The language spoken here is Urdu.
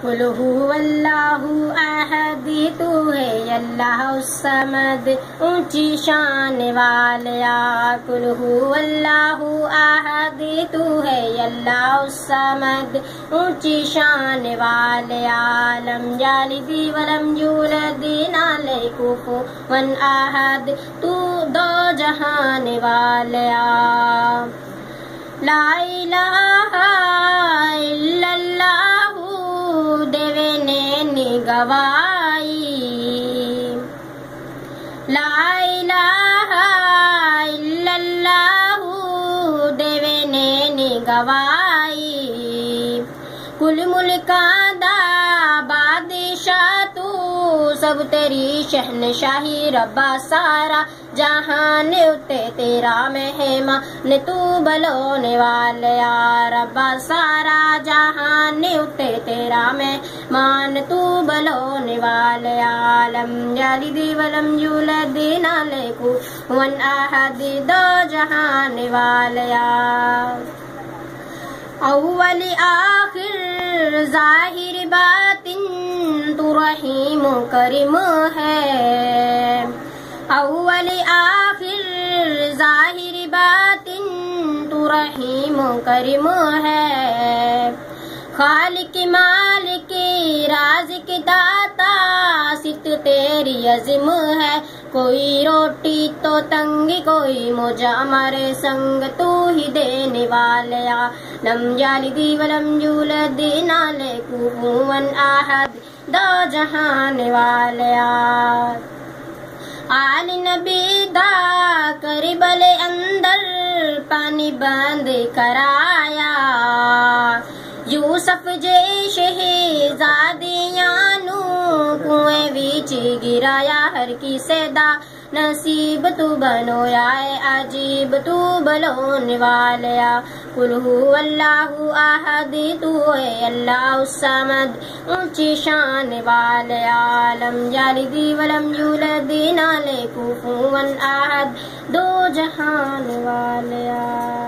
قل هو اللہ احد تو ہے اللہ الصمد اونچی شان والیا قل هو اللہ احد تو ہے اللہ الصمد اونچی شان والیا لم یلد ولم یولد نہ لے کفوا احد تو دو جہان والیا لا الہ الا اللہ دیونے گوائی لا الہ الا اللہ دیونے گوائی کل ملکاں دا بادشاہ تو سب تیری شہنشاہی ربا سارا جہان اتے تیرا مہمان تو بلونے والیا ربا سارا جہان اتے تیرا مہمان تو بلونے والیا لم یلد ولم یولد نہ لے کفوا احد دو جہان والیا اول آخر ظاہر باطن تو رحیم و کریم ہے اول آخر ظاہر باطن تو رحیم و کریم ہے خالق مالک رازق داتا ست تیری عظم ہے کوئی روٹی تو تنگ کوئی موجہ ہمارے سنگ تو ہی دینے والیا لم یلد ولم یولد نہ لے کفوا احد دو جہان والیا آل نبی دا کربل اندر پانی بند کرایا یوسف جے شہزادیاں نو کنویں وچ گرایا ہر کسے دا نصیب تو بنویا اے عجیب تو بلونے والیا قل هو اللہ احد تو ہے اللہ الصمد اونچی شان والیا لم یلد ولم یولد نہ لے کفوا احد دو جہان والیا